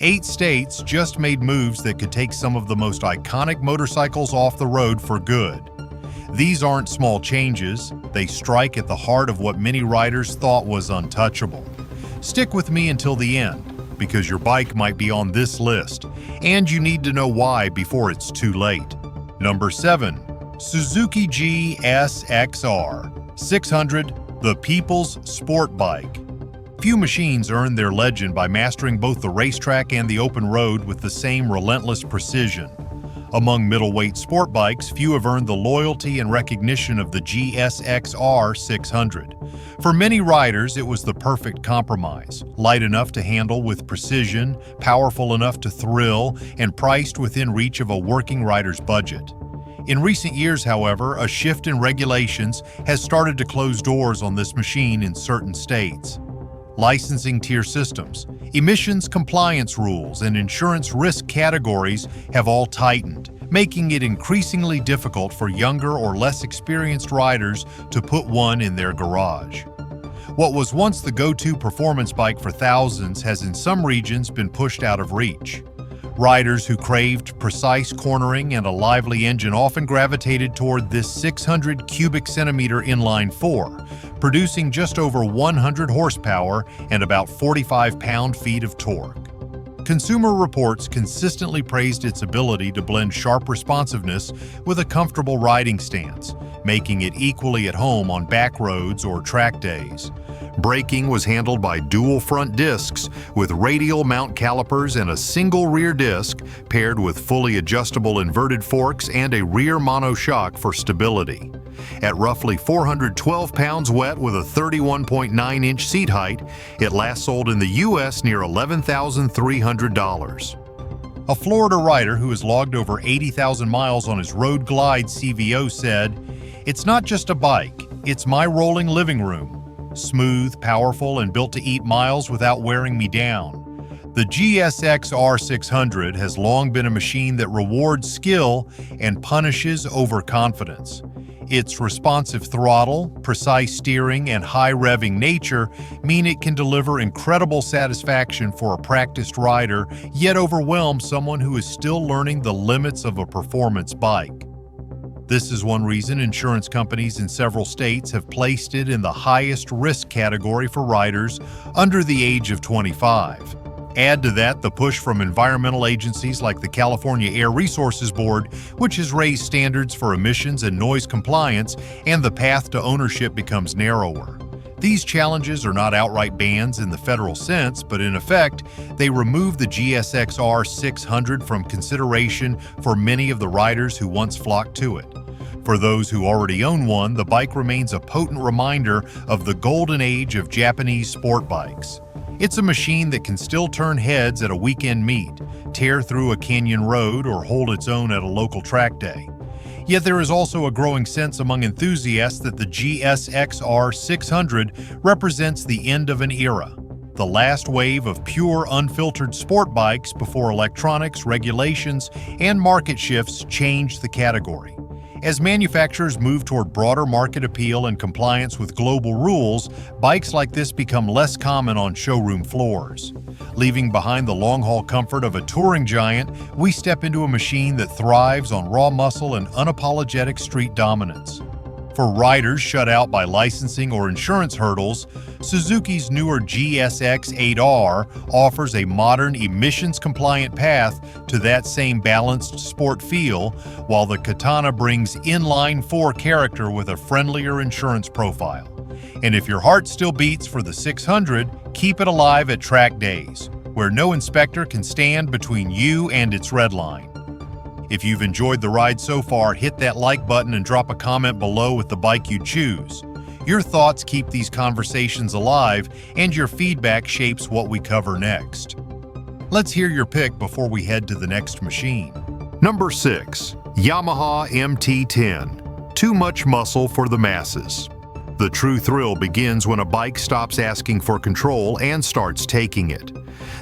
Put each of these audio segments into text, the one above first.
8 states just made moves that could take some of the most iconic motorcycles off the road for good. These aren't small changes, they strike at the heart of what many riders thought was untouchable. Stick with me until the end, because your bike might be on this list, and you need to know why before it's too late. Number 7. Suzuki GSX-R 600, the People's Sport Bike. Few machines earned their legend by mastering both the racetrack and the open road with the same relentless precision. Among middleweight sport bikes, few have earned the loyalty and recognition of the GSX-R 600. For many riders, it was the perfect compromise, light enough to handle with precision, powerful enough to thrill, and priced within reach of a working rider's budget. In recent years, however, a shift in regulations has started to close doors on this machine in certain states. Licensing tier systems, emissions compliance rules, and insurance risk categories have all tightened, making it increasingly difficult for younger or less experienced riders to put one in their garage. What was once the go-to performance bike for thousands has in some regions been pushed out of reach. Riders who craved precise cornering and a lively engine often gravitated toward this 600 cubic centimeter inline 4, producing just over 100 horsepower and about 45 pound-feet of torque. Consumer Reports consistently praised its ability to blend sharp responsiveness with a comfortable riding stance, making it equally at home on back roads or track days. Braking was handled by dual front discs with radial mount calipers and a single rear disc paired with fully adjustable inverted forks and a rear monoshock for stability. At roughly 412 pounds wet with a 31.9-inch seat height, it last sold in the U.S. near $11,300. A Florida rider who has logged over 80,000 miles on his Road Glide CVO said, "It's not just a bike, it's my rolling living room. Smooth, powerful, and built to eat miles without wearing me down." The GSX-R 600 has long been a machine that rewards skill and punishes overconfidence. Its responsive throttle, precise steering, and high revving nature mean it can deliver incredible satisfaction for a practiced rider, yet overwhelm someone who is still learning the limits of a performance bike. This is one reason insurance companies in several states have placed it in the highest risk category for riders under the age of 25. Add to that the push from environmental agencies like the California Air Resources Board, which has raised standards for emissions and noise compliance, and the path to ownership becomes narrower. These challenges are not outright bans in the federal sense, but in effect, they remove the GSX-R 600 from consideration for many of the riders who once flocked to it. For those who already own one, the bike remains a potent reminder of the golden age of Japanese sport bikes. It's a machine that can still turn heads at a weekend meet, tear through a canyon road, or hold its own at a local track day. Yet there is also a growing sense among enthusiasts that the GSX-R 600 represents the end of an era, the last wave of pure, unfiltered sport bikes before electronics, regulations, and market shifts changed the category. As manufacturers move toward broader market appeal and compliance with global rules, bikes like this become less common on showroom floors. Leaving behind the long-haul comfort of a touring giant, we step into a machine that thrives on raw muscle and unapologetic street dominance. For riders shut out by licensing or insurance hurdles, Suzuki's newer GSX-R offers a modern, emissions-compliant path to that same balanced sport feel, while the Katana brings inline 4 character with a friendlier insurance profile. And if your heart still beats for the 600, keep it alive at track days, where no inspector can stand between you and its red line. If you've enjoyed the ride so far, hit that like button and drop a comment below with the bike you choose. Your thoughts keep these conversations alive, and your feedback shapes what we cover next. Let's hear your pick before we head to the next machine. Number 6. Yamaha MT-10. Too much muscle for the masses. The true thrill begins when a bike stops asking for control and starts taking it.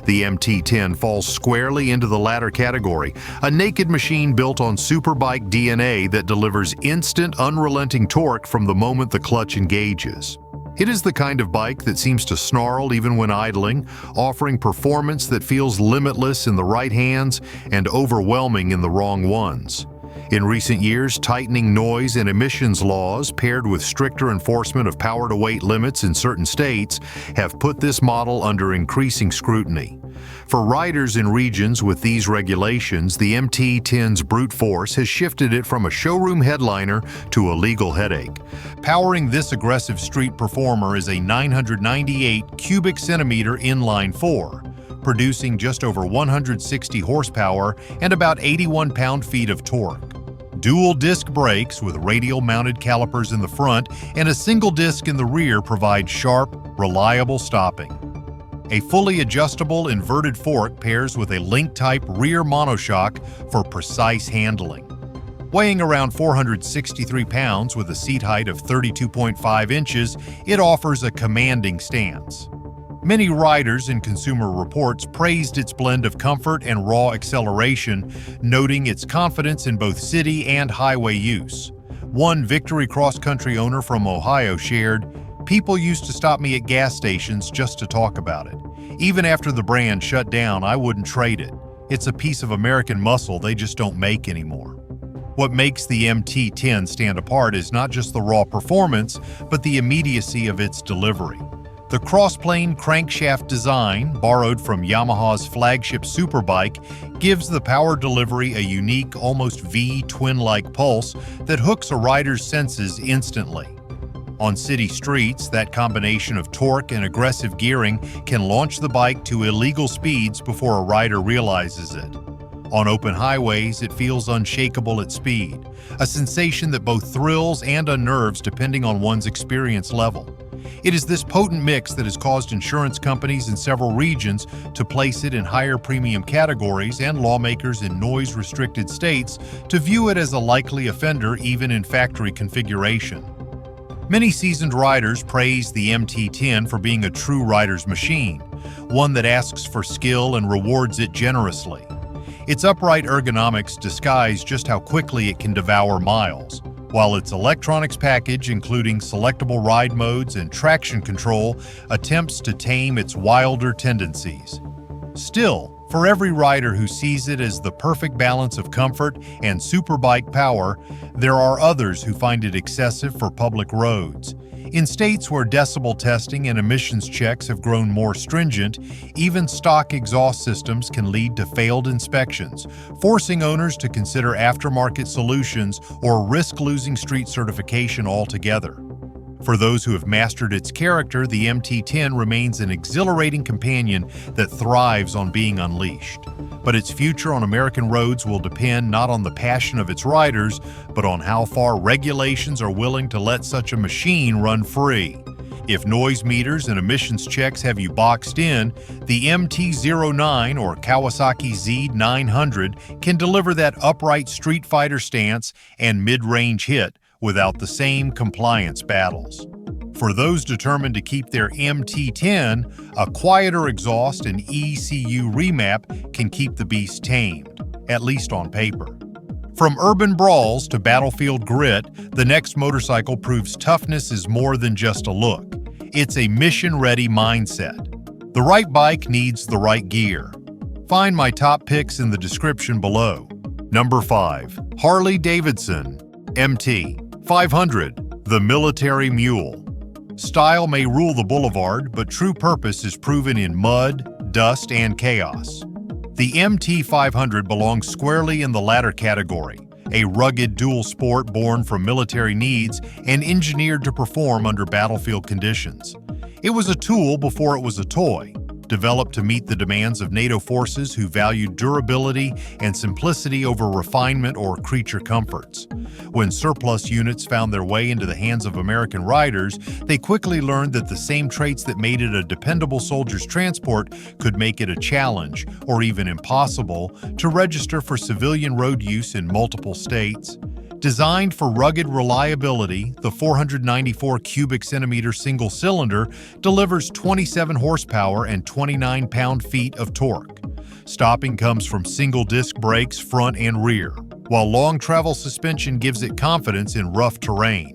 The MT-10 falls squarely into the latter category, a naked machine built on superbike DNA that delivers instant, unrelenting torque from the moment the clutch engages. It is the kind of bike that seems to snarl even when idling, offering performance that feels limitless in the right hands and overwhelming in the wrong ones. In recent years, tightening noise and emissions laws paired with stricter enforcement of power-to-weight limits in certain states have put this model under increasing scrutiny. For riders in regions with these regulations, the MT-10's brute force has shifted it from a showroom headliner to a legal headache. Powering this aggressive street performer is a 998 cubic centimeter inline-4, producing just over 160 horsepower and about 81 pound-feet of torque. Dual disc brakes with radial mounted calipers in the front and a single disc in the rear provide sharp, reliable stopping. A fully adjustable inverted fork pairs with a link-type rear monoshock for precise handling. Weighing around 463 pounds with a seat height of 32.5 inches, it offers a commanding stance. Many riders in Consumer Reports praised its blend of comfort and raw acceleration, noting its confidence in both city and highway use. One Victory cross-country owner from Ohio shared, "People used to stop me at gas stations just to talk about it. Even after the brand shut down, I wouldn't trade it. It's a piece of American muscle they just don't make anymore." What makes the MT-10 stand apart is not just the raw performance, but the immediacy of its delivery. The crossplane crankshaft design, borrowed from Yamaha's flagship Superbike, gives the power delivery a unique, almost V-twin-like pulse that hooks a rider's senses instantly. On city streets, that combination of torque and aggressive gearing can launch the bike to illegal speeds before a rider realizes it. On open highways, it feels unshakable at speed, a sensation that both thrills and unnerves depending on one's experience level. It is this potent mix that has caused insurance companies in several regions to place it in higher premium categories and lawmakers in noise-restricted states to view it as a likely offender even in factory configuration. Many seasoned riders praise the MT-10 for being a true rider's machine, one that asks for skill and rewards it generously. Its upright ergonomics disguise just how quickly it can devour miles, while its electronics package, including selectable ride modes and traction control, attempts to tame its wilder tendencies. Still, for every rider who sees it as the perfect balance of comfort and superbike power, there are others who find it excessive for public roads. In states where decibel testing and emissions checks have grown more stringent, even stock exhaust systems can lead to failed inspections, forcing owners to consider aftermarket solutions or risk losing street certification altogether. For those who have mastered its character, the MT-10 remains an exhilarating companion that thrives on being unleashed. But its future on American roads will depend not on the passion of its riders, but on how far regulations are willing to let such a machine run free. If noise meters and emissions checks have you boxed in, the MT-09 or Kawasaki Z900 can deliver that upright street fighter stance and mid-range hit without the same compliance battles. For those determined to keep their MT-10, a quieter exhaust and ECU remap can keep the beast tamed, at least on paper. From urban brawls to battlefield grit, the next motorcycle proves toughness is more than just a look. It's a mission-ready mindset. The right bike needs the right gear. Find my top picks in the description below. Number 5. Harley-Davidson MT-500, the military mule. Style may rule the boulevard, but true purpose is proven in mud, dust, and chaos. The MT-500 belongs squarely in the latter category, a rugged dual sport born from military needs and engineered to perform under battlefield conditions. It was a tool before it was a toy, developed to meet the demands of NATO forces who valued durability and simplicity over refinement or creature comforts. When surplus units found their way into the hands of American riders, they quickly learned that the same traits that made it a dependable soldier's transport could make it a challenge, or even impossible, to register for civilian road use in multiple states. Designed for rugged reliability, the 494 cubic centimeter single cylinder delivers 27 horsepower and 29 pound-feet of torque. Stopping comes from single disc brakes front and rear, while long travel suspension gives it confidence in rough terrain.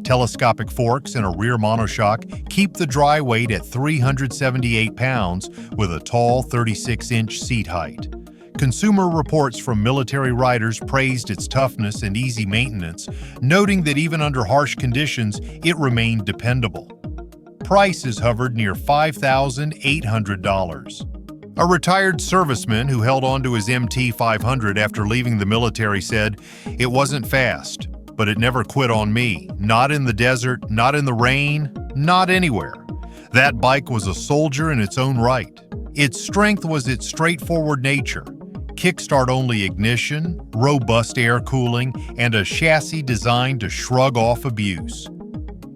Telescopic forks and a rear monoshock keep the dry weight at 378 pounds with a tall 36-inch seat height. Consumer reports from military riders praised its toughness and easy maintenance, noting that even under harsh conditions, it remained dependable. Prices hovered near $5,800. A retired serviceman who held on to his MT500 after leaving the military said, "It wasn't fast, but it never quit on me. Not in the desert, not in the rain, not anywhere. That bike was a soldier in its own right. Its strength was its straightforward nature. Kickstart-only ignition, robust air cooling, and a chassis designed to shrug off abuse."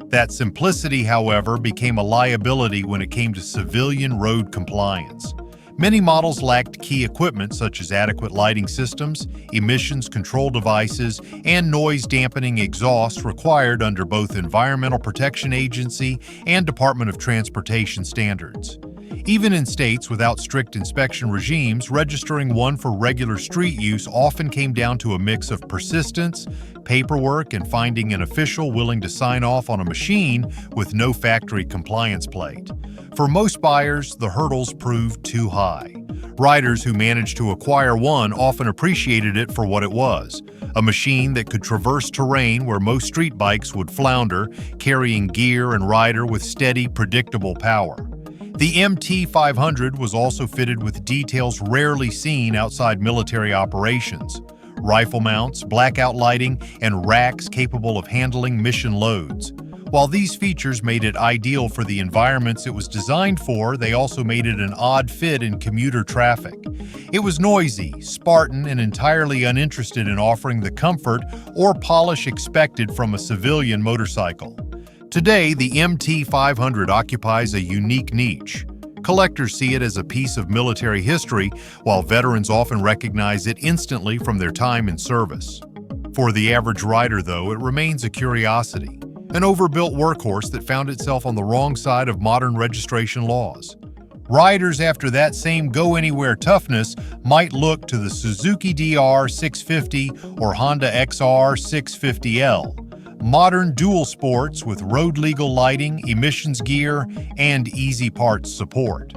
That simplicity, however, became a liability when it came to civilian road compliance. Many models lacked key equipment such as adequate lighting systems, emissions control devices, and noise-dampening exhaust required under both Environmental Protection Agency and Department of Transportation standards. Even in states without strict inspection regimes, registering one for regular street use often came down to a mix of persistence, paperwork, and finding an official willing to sign off on a machine with no factory compliance plate. For most buyers, the hurdles proved too high. Riders who managed to acquire one often appreciated it for what it was, a machine that could traverse terrain where most street bikes would flounder, carrying gear and rider with steady, predictable power. The MT500 was also fitted with details rarely seen outside military operations: rifle mounts, blackout lighting, and racks capable of handling mission loads. While these features made it ideal for the environments it was designed for, they also made it an odd fit in commuter traffic. It was noisy, Spartan, and entirely uninterested in offering the comfort or polish expected from a civilian motorcycle. Today, the MT500 occupies a unique niche. Collectors see it as a piece of military history, while veterans often recognize it instantly from their time in service. For the average rider, though, it remains a curiosity, an overbuilt workhorse that found itself on the wrong side of modern registration laws. Riders after that same go-anywhere toughness might look to the Suzuki DR 650 or Honda XR 650L. Modern dual sports with road-legal lighting, emissions gear, and easy parts support.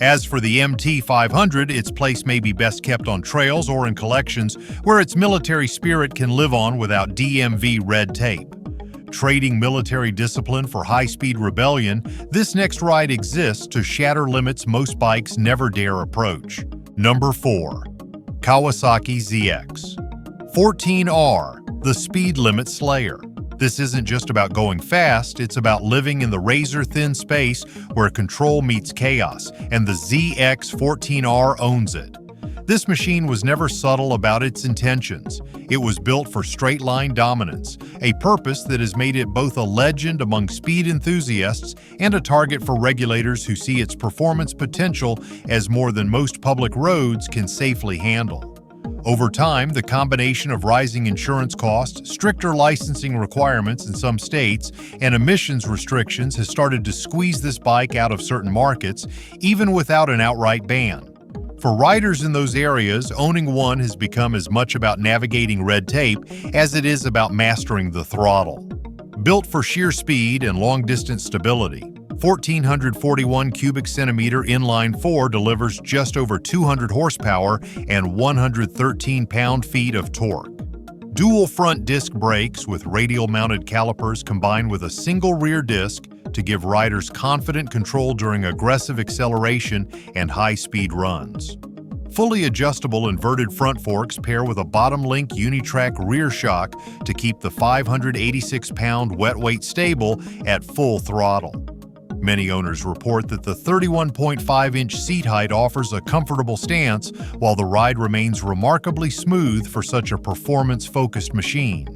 As for the MT500, its place may be best kept on trails or in collections where its military spirit can live on without DMV red tape. Trading military discipline for high-speed rebellion, this next ride exists to shatter limits most bikes never dare approach. Number 4. Kawasaki ZX-14R, the speed limit slayer. This isn't just about going fast, it's about living in the razor-thin space where control meets chaos, and the ZX-14R owns it. This machine was never subtle about its intentions. It was built for straight-line dominance, a purpose that has made it both a legend among speed enthusiasts and a target for regulators who see its performance potential as more than most public roads can safely handle. Over time, the combination of rising insurance costs, stricter licensing requirements in some states, and emissions restrictions has started to squeeze this bike out of certain markets, even without an outright ban. For riders in those areas, owning one has become as much about navigating red tape as it is about mastering the throttle. Built for sheer speed and long-distance stability, 1,441 cubic centimeter inline-4 delivers just over 200 horsepower and 113 pound-feet of torque. Dual front disc brakes with radial-mounted calipers combine with a single rear disc to give riders confident control during aggressive acceleration and high-speed runs. Fully adjustable inverted front forks pair with a bottom-link Unitrack rear shock to keep the 586-pound wet weight stable at full throttle. Many owners report that the 31.5-inch seat height offers a comfortable stance, while the ride remains remarkably smooth for such a performance-focused machine.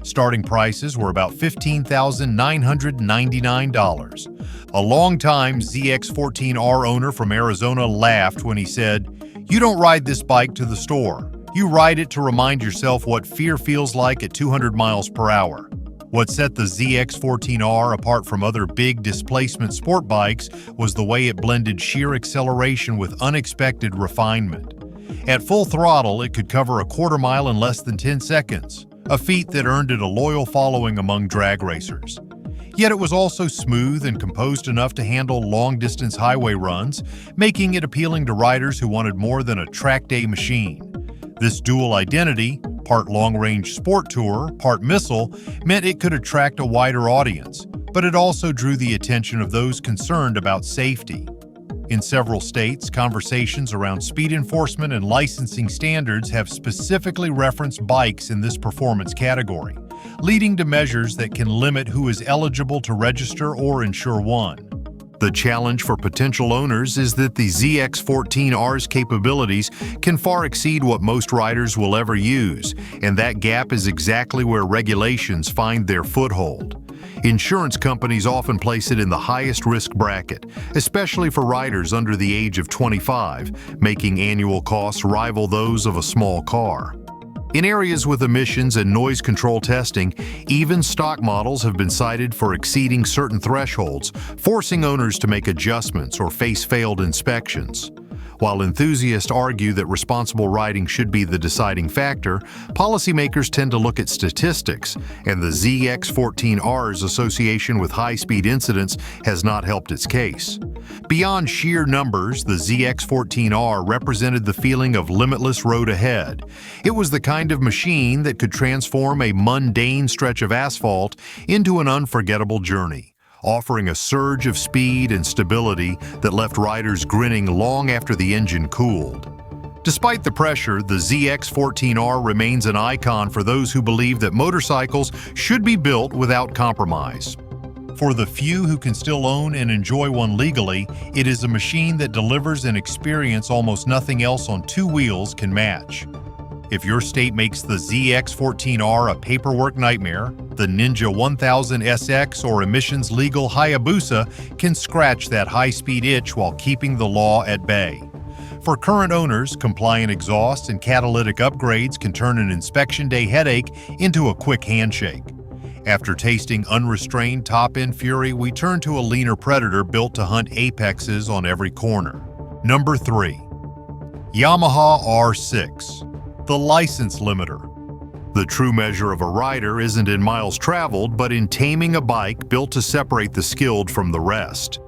Starting prices were about $15,999. A longtime ZX-14R owner from Arizona laughed when he said, "You don't ride this bike to the store. You ride it to remind yourself what fear feels like at 200 miles per hour." What set the ZX-14R apart from other big displacement sport bikes was the way it blended sheer acceleration with unexpected refinement. At full throttle, it could cover a quarter mile in less than 10 seconds. a feat that earned it a loyal following among drag racers. Yet it was also smooth and composed enough to handle long-distance highway runs, making it appealing to riders who wanted more than a track day machine. This dual identity, part long-range sport tourer, part missile, meant it could attract a wider audience, but it also drew the attention of those concerned about safety. In several states, conversations around speed enforcement and licensing standards have specifically referenced bikes in this performance category, leading to measures that can limit who is eligible to register or insure one. The challenge for potential owners is that the ZX-14R's capabilities can far exceed what most riders will ever use, and that gap is exactly where regulations find their foothold. Insurance companies often place it in the highest risk bracket, especially for riders under the age of 25, making annual costs rival those of a small car. In areas with emissions and noise control testing, even stock models have been cited for exceeding certain thresholds, forcing owners to make adjustments or face failed inspections. While enthusiasts argue that responsible riding should be the deciding factor, policymakers tend to look at statistics, and the ZX-14R's association with high-speed incidents has not helped its case. Beyond sheer numbers, the ZX-14R represented the feeling of limitless road ahead. It was the kind of machine that could transform a mundane stretch of asphalt into an unforgettable journey, offering a surge of speed and stability that left riders grinning long after the engine cooled. Despite the pressure, the ZX-14R remains an icon for those who believe that motorcycles should be built without compromise. For the few who can still own and enjoy one legally, it is a machine that delivers an experience almost nothing else on two wheels can match. If your state makes the ZX-14R a paperwork nightmare, the Ninja 1000 SX or emissions-legal Hayabusa can scratch that high-speed itch while keeping the law at bay. For current owners, compliant exhaust and catalytic upgrades can turn an inspection day headache into a quick handshake. After tasting unrestrained top-end fury, we turn to a leaner predator built to hunt apexes on every corner. Number 3. Yamaha R6, the license limiter. The true measure of a rider isn't in miles traveled, but in taming a bike built to separate the skilled from the rest.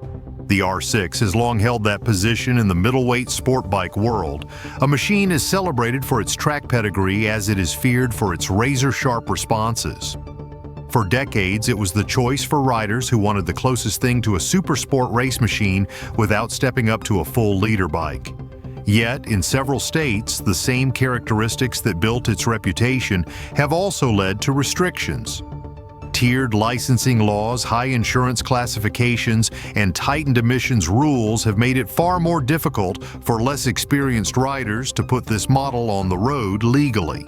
The R6 has long held that position in the middleweight sport bike world. A machine is celebrated for its track pedigree as it is feared for its razor-sharp responses. For decades, it was the choice for riders who wanted the closest thing to a super sport race machine without stepping up to a full leader bike. Yet, in several states, the same characteristics that built its reputation have also led to restrictions. Tiered licensing laws, high insurance classifications, and tightened emissions rules have made it far more difficult for less experienced riders to put this model on the road legally.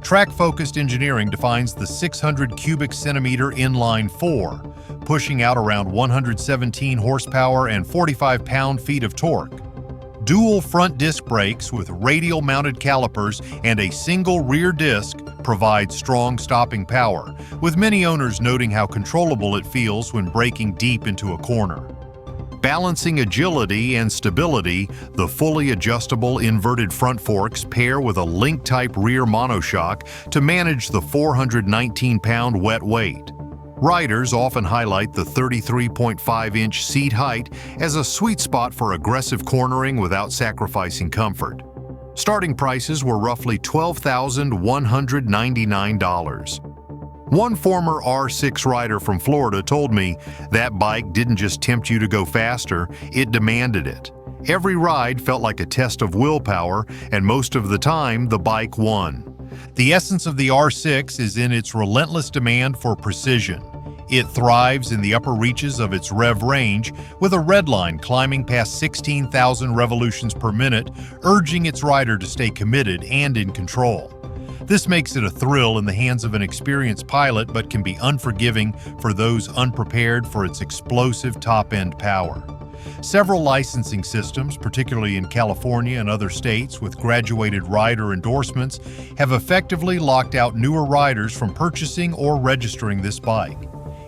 Track-focused engineering defines the 600 cubic centimeter inline 4, pushing out around 117 horsepower and 45 pound-feet of torque. Dual front disc brakes with radial mounted calipers and a single rear disc provide strong stopping power, with many owners noting how controllable it feels when braking deep into a corner. Balancing agility and stability, the fully adjustable inverted front forks pair with a link-type rear monoshock to manage the 419-pound wet weight. Riders often highlight the 33.5-inch seat height as a sweet spot for aggressive cornering without sacrificing comfort. Starting prices were roughly $12,199. One former R6 rider from Florida told me that bike didn't just tempt you to go faster, it demanded it. Every ride felt like a test of willpower, and most of the time, the bike won. The essence of the R6 is in its relentless demand for precision. It thrives in the upper reaches of its rev range, with a redline climbing past 16,000 revolutions per minute, urging its rider to stay committed and in control. This makes it a thrill in the hands of an experienced pilot, but can be unforgiving for those unprepared for its explosive top-end power. Several licensing systems, particularly in California and other states with graduated rider endorsements, have effectively locked out newer riders from purchasing or registering this bike.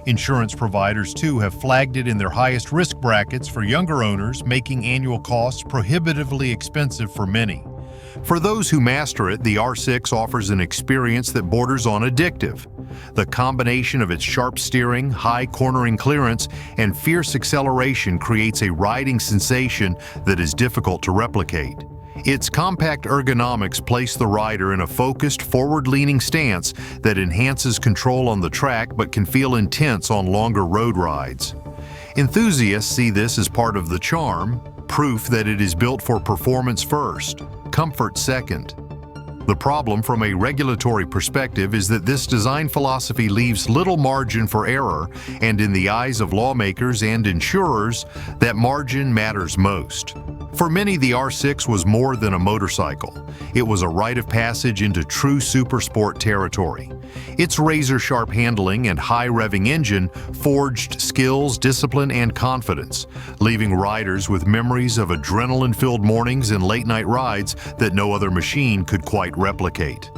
Insurance providers, too, have flagged it in their highest risk brackets for younger owners, making annual costs prohibitively expensive for many. For those who master it, the R6 offers an experience that borders on addictive. The combination of its sharp steering, high cornering clearance, and fierce acceleration creates a riding sensation that is difficult to replicate. Its compact ergonomics place the rider in a focused, forward-leaning stance that enhances control on the track but can feel intense on longer road rides. Enthusiasts see this as part of the charm, proof that it is built for performance first, comfort second. The problem from a regulatory perspective is that this design philosophy leaves little margin for error, and in the eyes of lawmakers and insurers, that margin matters most. For many, the R6 was more than a motorcycle. It was a rite of passage into true supersport territory. Its razor-sharp handling and high-revving engine forged skills, discipline, and confidence, leaving riders with memories of adrenaline-filled mornings and late-night rides that no other machine could quite replicate.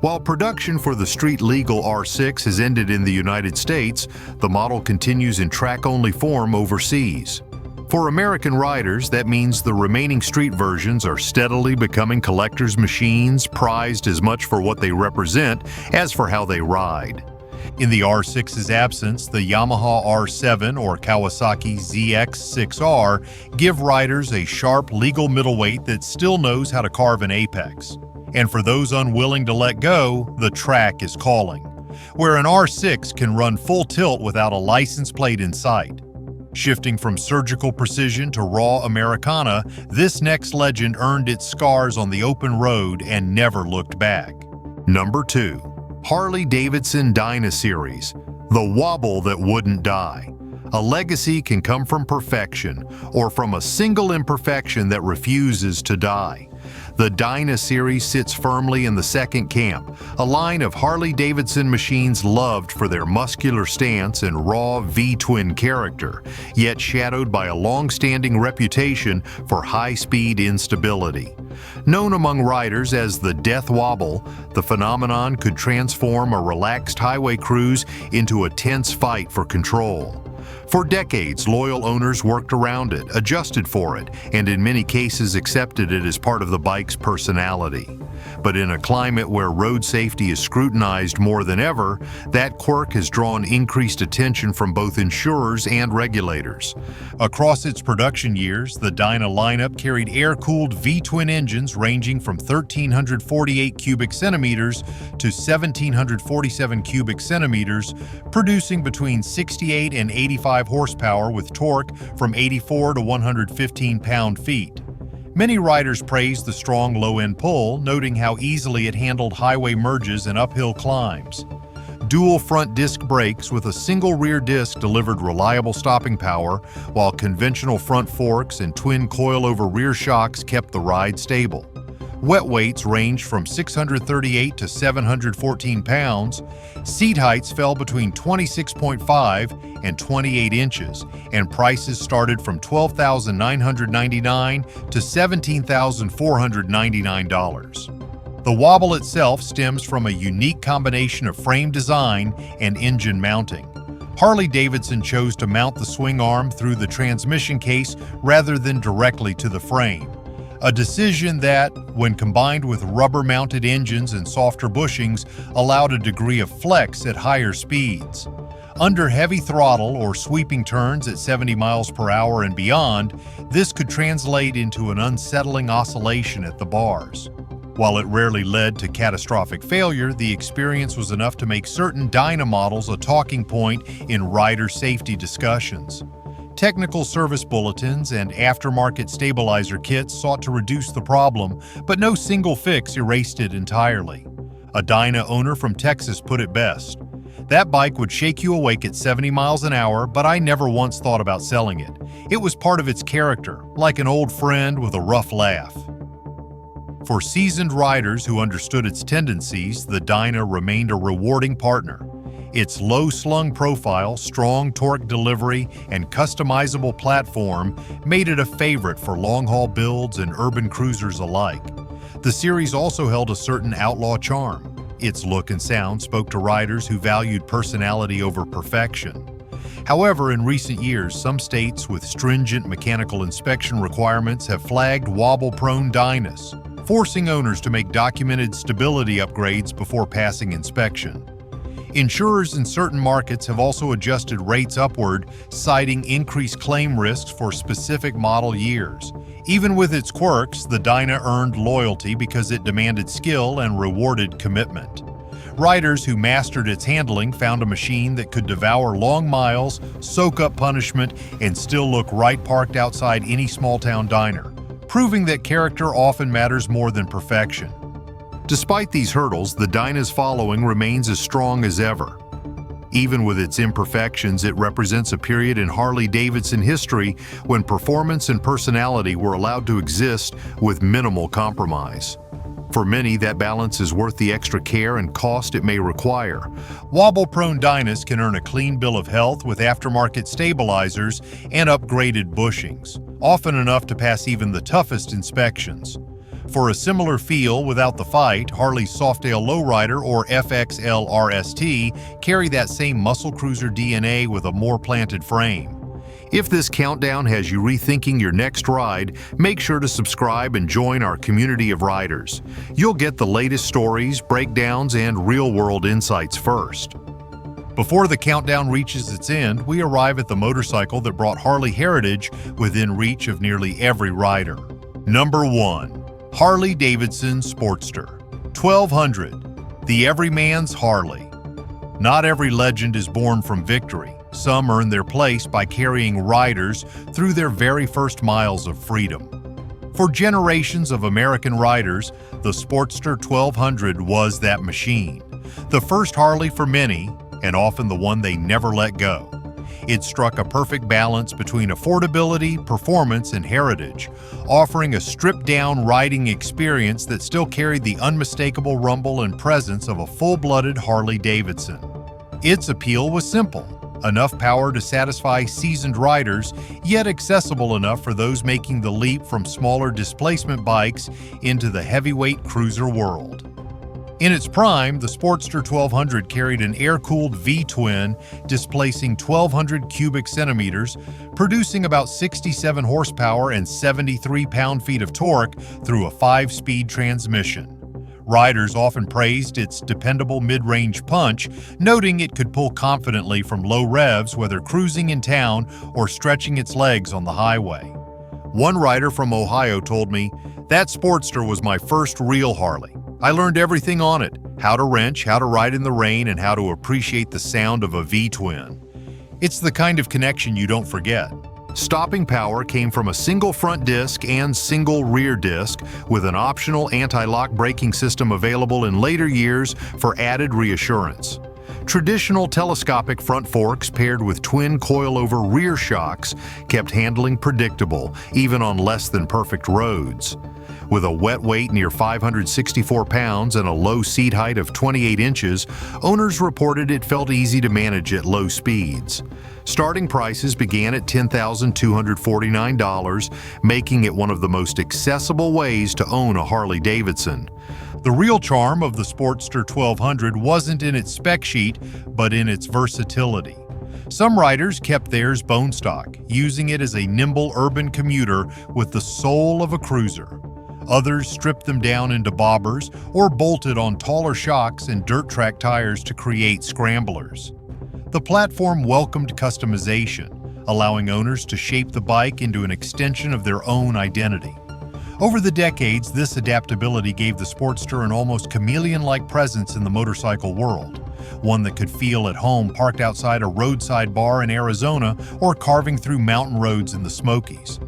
While production for the street-legal R6 has ended in the United States, the model continues in track-only form overseas. For American riders, that means the remaining street versions are steadily becoming collectors' machines, prized as much for what they represent as for how they ride. In the R6's absence, the Yamaha R7 or Kawasaki GSX-R give riders a sharp, legal middleweight that still knows how to carve an apex. And for those unwilling to let go, the track is calling, where an R6 can run full tilt without a license plate in sight. Shifting from surgical precision to raw Americana, this next legend earned its scars on the open road and never looked back. Number 2. Harley-Davidson Dyna Series, the Wobble that wouldn't die. A legacy can come from perfection, or from a single imperfection that refuses to die. The Dyna series sits firmly in the second camp, a line of Harley-Davidson machines loved for their muscular stance and raw V-twin character, yet shadowed by a long-standing reputation for high-speed instability. Known among riders as the Death Wobble, the phenomenon could transform a relaxed highway cruise into a tense fight for control. For decades, loyal owners worked around it, adjusted for it, and in many cases accepted it as part of the bike's personality. But in a climate where road safety is scrutinized more than ever, that quirk has drawn increased attention from both insurers and regulators. Across its production years, the Dyna lineup carried air-cooled V-twin engines ranging from 1,348 cubic centimeters to 1,747 cubic centimeters, producing between 68 and 85 horsepower with torque from 84 to 115 pound-feet. Many riders praised the strong low-end pull, noting how easily it handled highway merges and uphill climbs. Dual front disc brakes with a single rear disc delivered reliable stopping power, while conventional front forks and twin coilover rear shocks kept the ride stable. Wet weights ranged from 638 to 714 pounds. Seat heights fell between 26.5 and 28 inches, and prices started from $12,999 to $17,499. The Wobble itself stems from a unique combination of frame design and engine mounting. Harley-Davidson chose to mount the swing arm through the transmission case rather than directly to the frame. A decision that, when combined with rubber-mounted engines and softer bushings, allowed a degree of flex at higher speeds. Under heavy throttle or sweeping turns at 70 miles per hour and beyond, this could translate into an unsettling oscillation at the bars. While it rarely led to catastrophic failure, the experience was enough to make certain Dyna models a talking point in rider safety discussions. Technical service bulletins and aftermarket stabilizer kits sought to reduce the problem, but no single fix erased it entirely. A Dyna owner from Texas put it best: "That bike would shake you awake at 70 miles an hour, but I never once thought about selling it. It was part of its character, like an old friend with a rough laugh." For seasoned riders who understood its tendencies, the Dyna remained a rewarding partner. Its low-slung profile, strong torque delivery, and customizable platform made it a favorite for long-haul builds and urban cruisers alike. The series also held a certain outlaw charm. Its look and sound spoke to riders who valued personality over perfection. However, in recent years, some states with stringent mechanical inspection requirements have flagged wobble-prone Dynas. forcing owners to make documented stability upgrades before passing inspection. Insurers in certain markets have also adjusted rates upward, citing increased claim risks for specific model years. Even with its quirks, the Dyna earned loyalty because it demanded skill and rewarded commitment. Riders who mastered its handling found a machine that could devour long miles, soak up punishment, and still look right parked outside any small-town diner, proving that character often matters more than perfection. Despite these hurdles, the Dyna's following remains as strong as ever. Even with its imperfections, it represents a period in Harley-Davidson history when performance and personality were allowed to exist with minimal compromise. For many, that balance is worth the extra care and cost it may require. Wobble-prone Dynas can earn a clean bill of health with aftermarket stabilizers and upgraded bushings, often enough to pass even the toughest inspections. For a similar feel without the fight, Harley's Softail Lowrider or FXL RST carry that same muscle cruiser DNA with a more planted frame. If this countdown has you rethinking your next ride, make sure to subscribe and join our community of riders. You'll get the latest stories, breakdowns, and real-world insights first. Before the countdown reaches its end, we arrive at the motorcycle that brought Harley heritage within reach of nearly every rider. Number 1. Harley-Davidson Sportster 1200, the Everyman's Harley. Not every legend is born from victory. Some earn their place by carrying riders through their very first miles of freedom. For generations of American riders, the Sportster 1200 was that machine. The first Harley for many, and often the one they never let go. It struck a perfect balance between affordability, performance, and heritage, offering a stripped-down riding experience that still carried the unmistakable rumble and presence of a full-blooded Harley-Davidson. Its appeal was simple: enough power to satisfy seasoned riders, yet accessible enough for those making the leap from smaller displacement bikes into the heavyweight cruiser world. In its prime, the Sportster 1200 carried an air-cooled V-twin displacing 1,200 cubic centimeters, producing about 67 horsepower and 73 pound-feet of torque through a 5-speed transmission. Riders often praised its dependable mid-range punch, noting it could pull confidently from low revs whether cruising in town or stretching its legs on the highway. One rider from Ohio told me, "That Sportster was my first real Harley. I learned everything on it: how to wrench, how to ride in the rain, and how to appreciate the sound of a V-twin." It's the kind of connection you don't forget. Stopping power came from a single front disc and single rear disc, with an optional anti-lock braking system available in later years for added reassurance. Traditional telescopic front forks paired with twin coilover rear shocks kept handling predictable, even on less than perfect roads. With a wet weight near 564 pounds and a low seat height of 28 inches, owners reported it felt easy to manage at low speeds. Starting prices began at $10,249, making it one of the most accessible ways to own a Harley-Davidson. The real charm of the Sportster 1200 wasn't in its spec sheet, but in its versatility. Some riders kept theirs bone stock, using it as a nimble urban commuter with the soul of a cruiser. Others stripped them down into bobbers or bolted on taller shocks and dirt track tires to create scramblers. The platform welcomed customization, allowing owners to shape the bike into an extension of their own identity. Over the decades, this adaptability gave the Sportster an almost chameleon-like presence in the motorcycle world, one that could feel at home parked outside a roadside bar in Arizona or carving through mountain roads in the Smokies.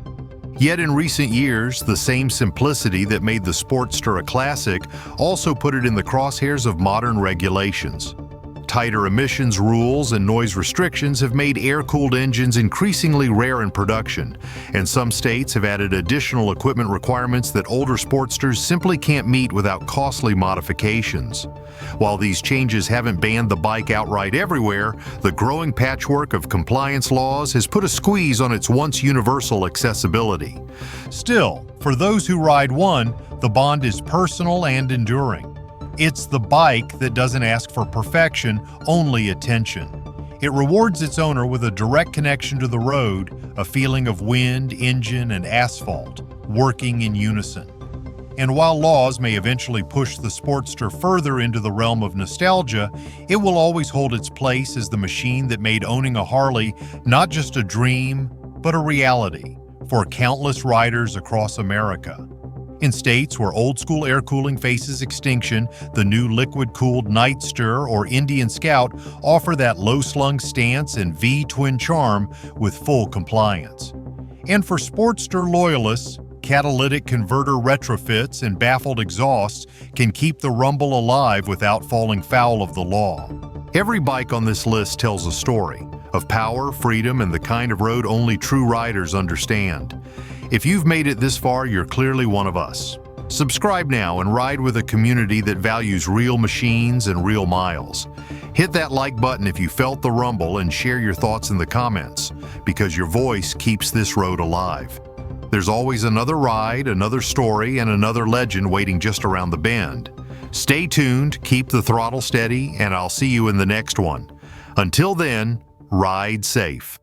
Yet in recent years, the same simplicity that made the Sportster a classic also put it in the crosshairs of modern regulations. Tighter emissions rules and noise restrictions have made air-cooled engines increasingly rare in production, and some states have added additional equipment requirements that older Sportsters simply can't meet without costly modifications. While these changes haven't banned the bike outright everywhere, the growing patchwork of compliance laws has put a squeeze on its once universal accessibility. Still, for those who ride one, the bond is personal and enduring. It's the bike that doesn't ask for perfection, only attention. It rewards its owner with a direct connection to the road, a feeling of wind, engine, and asphalt, working in unison. And while laws may eventually push the Sportster further into the realm of nostalgia, it will always hold its place as the machine that made owning a Harley not just a dream, but a reality for countless riders across America. In states where old-school air cooling faces extinction, the new liquid-cooled Nightster or Indian Scout offer that low-slung stance and V-twin charm with full compliance. And for Sportster loyalists, catalytic converter retrofits and baffled exhausts can keep the rumble alive without falling foul of the law. Every bike on this list tells a story of power, freedom, and the kind of road only true riders understand. If you've made it this far, you're clearly one of us. Subscribe now and ride with a community that values real machines and real miles. Hit that like button if you felt the rumble and share your thoughts in the comments, because your voice keeps this road alive. There's always another ride, another story, and another legend waiting just around the bend. Stay tuned, keep the throttle steady, and I'll see you in the next one. Until then, ride safe.